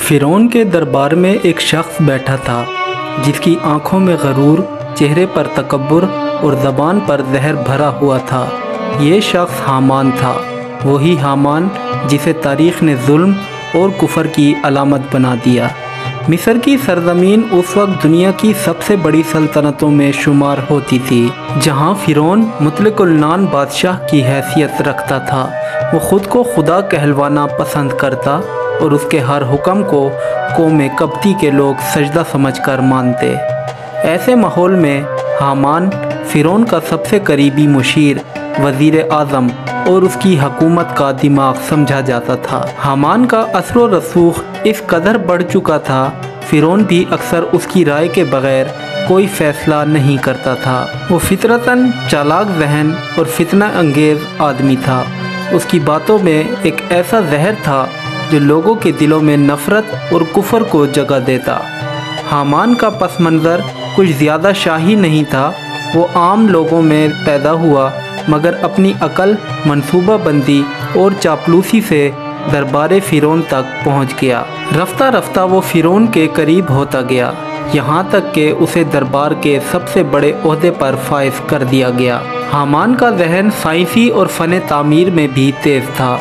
فرعون کے دربار میں ایک شخص بیٹھا تھا جس کی آنکھوں میں غرور، چہرے پر تکبر اور زبان پر زہر بھرا ہوا تھا۔ یہ شخص حامان تھا، وہی حامان جسے تاریخ نے ظلم اور کفر کی علامت بنا دیا۔ مصر کی سرزمین اس وقت دنیا کی سب سے بڑی سلطنتوں میں شمار ہوتی تھی، جہاں فرعون مطلق العنان بادشاہ کی حیثیت رکھتا تھا۔ وہ خود کو خدا کہلوانا پسند کرتا اور اس کے ہر حکم کو قوم قبطی کے لوگ سجدہ سمجھ کر مانتے۔ ایسے ماحول میں حامان فرعون کا سب سے قریبی مشیر، وزیر اعظم اور اس کی حکومت کا دماغ سمجھا جاتا تھا۔ حامان کا اثر و رسوخ اس قدر بڑھ چکا تھا، فرعون بھی اکثر اس کی رائے کے بغیر کوئی فیصلہ نہیں کرتا تھا۔ وہ فطرتاً چالاک ذہن اور فتنہ انگیز آدمی تھا۔ اس کی باتوں میں ایک ایسا زہر تھا جو لوگوں کے دلوں میں نفرت اور کفر کو جگہ دیتا۔ حامان کا پس منظر کچھ زیادہ شاہی نہیں تھا۔ وہ عام لوگوں میں پیدا ہوا، مگر اپنی عقل، منصوبہ بندی اور چاپلوسی سے دربار فرعون تک پہنچ گیا۔ رفتہ رفتہ وہ فرعون کے قریب ہوتا گیا، یہاں تک کہ اسے دربار کے سب سے بڑے عہدے پر فائز کر دیا گیا۔ حامان کا ذہن سائنسی اور فن تعمیر میں بھی تیز تھا۔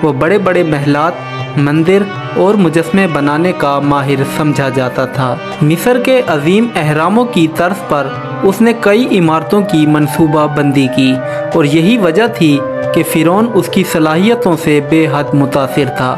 وہ بڑے بڑے محلات، مندر اور مجسمے بنانے کا ماہر سمجھا جاتا تھا۔ مصر کے عظیم اہراموں کی طرز پر اس نے کئی عمارتوں کی منصوبہ بندی کی، اور یہی وجہ تھی کہ فرعون اس کی صلاحیتوں سے بے حد متاثر تھا۔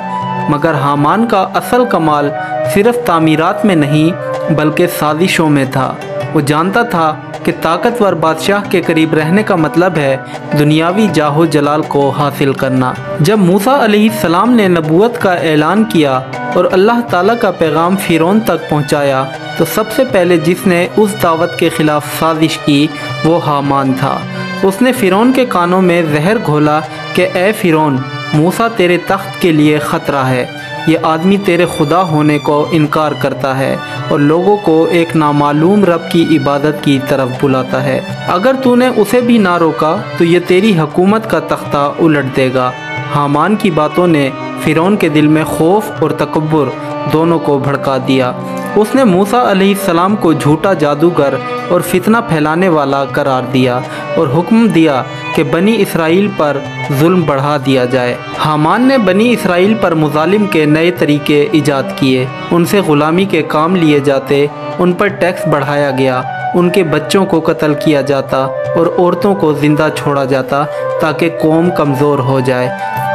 مگر حامان کا اصل کمال صرف تعمیرات میں نہیں بلکہ سازشوں میں تھا۔ وہ جانتا تھا کہ طاقتور بادشاہ کے قریب رہنے کا مطلب ہے دنیاوی جاہ و جلال کو حاصل کرنا۔ جب موسیٰ علیہ السلام نے نبوت کا اعلان کیا اور اللہ تعالیٰ کا پیغام فرعون تک پہنچایا تو سب سے پہلے جس نے اس دعوت کے خلاف سازش کی وہ حامان تھا۔ اس نے فرعون کے کانوں میں زہر گھولا کہ اے فرعون، موسیٰ تیرے تخت کے لیے خطرہ ہے۔ یہ آدمی تیرے خدا ہونے کو انکار کرتا ہے اور لوگوں کو ایک نامعلوم رب کی عبادت کی طرف بلاتا ہے۔ اگر تو نے اسے بھی نہ روکا تو یہ تیری حکومت کا تختہ الٹ دے گا۔ حامان کی باتوں نے فرعون کے دل میں خوف اور تکبر دونوں کو بھڑکا دیا۔ اس نے موسیٰ علیہ السلام کو جھوٹا جادوگر اور فتنہ پھیلانے والا قرار دیا اور حکم دیا کہ بنی اسرائیل پر ظلم بڑھا دیا جائے۔ حامان نے بنی اسرائیل پر مظالم کے نئے طریقے ایجاد کیے۔ ان سے غلامی کے کام لیے جاتے، ان پر ٹیکس بڑھایا گیا، ان کے بچوں کو قتل کیا جاتا اور عورتوں کو زندہ چھوڑا جاتا تاکہ قوم کمزور ہو جائے۔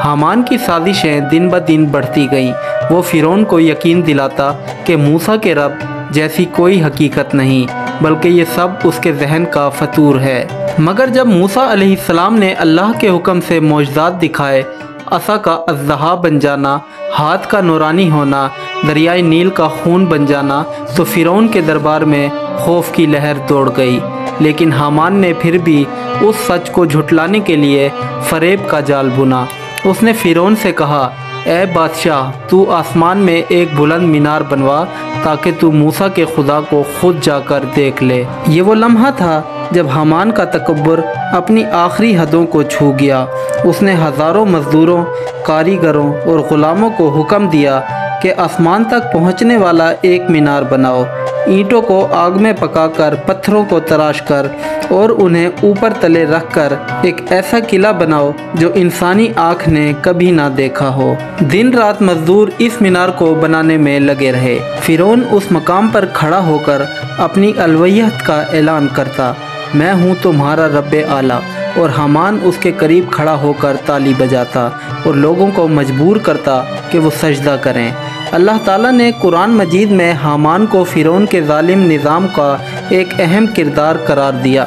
حامان کی سازشیں دن بدن بڑھتی گئیں۔ وہ فرعون کو یقین دلاتا کہ موسیٰ کے رب جیسی کوئی حقیقت نہیں، بلکہ یہ سب اس کے ذہن کا فطور ہے۔ مگر جب موسیٰ علیہ السلام نے اللہ کے حکم سے معجزات دکھائے، عصا کا اژدہا بن جانا، ہاتھ کا نورانی ہونا، دریائے نیل کا خون بن جانا، تو فرعون کے دربار میں خوف کی لہر دوڑ گئی۔ لیکن حامان نے پھر بھی اس سچ کو جھٹلانے کے لیے فریب کا جال بنا۔ اس نے فرعون سے کہا، اے بادشاہ، تو آسمان میں ایک بلند مینار بنوا تاکہ تو موسیٰ کے خدا کو خود جا کر دیکھ لے۔ یہ وہ لمحہ تھا جب حامان کا تکبر اپنی آخری حدوں کو چھو گیا۔ اس نے ہزاروں مزدوروں، کاریگروں اور غلاموں کو حکم دیا کہ آسمان تک پہنچنے والا ایک مینار بناؤ۔ اینٹوں کو آگ میں پکا کر، پتھروں کو تراش کر اور انہیں اوپر تلے رکھ کر ایک ایسا قلعہ بناؤ جو انسانی آنکھ نے کبھی نہ دیکھا ہو۔ دن رات مزدور اس مینار کو بنانے میں لگے رہے۔ فرعون اس مقام پر کھڑا ہو کر اپنی الوہیت کا اعلان کرتا، میں ہوں تمہارا رب اعلیٰ، اور حامان اس کے قریب کھڑا ہو کر تالی بجاتا اور لوگوں کو مجبور کرتا کہ وہ سجدہ کریں۔ اللہ تعالیٰ نے قرآن مجید میں حامان کو فرعون کے ظالم نظام کا ایک اہم کردار قرار دیا۔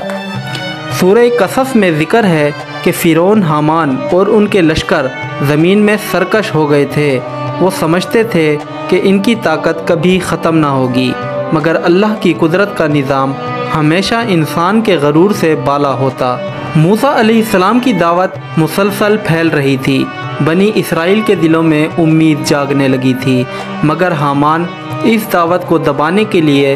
سورہ قصص میں ذکر ہے کہ فرعون، حامان اور ان کے لشکر زمین میں سرکش ہو گئے تھے۔ وہ سمجھتے تھے کہ ان کی طاقت کبھی ختم نہ ہوگی، مگر اللہ کی قدرت کا نظام ہمیشہ انسان کے غرور سے بالا ہوتا۔ موسیٰ علیہ السلام کی دعوت مسلسل پھیل رہی تھی۔ بنی اسرائیل کے دلوں میں امید جاگنے لگی تھی، مگر حامان اس دعوت کو دبانے کے لیے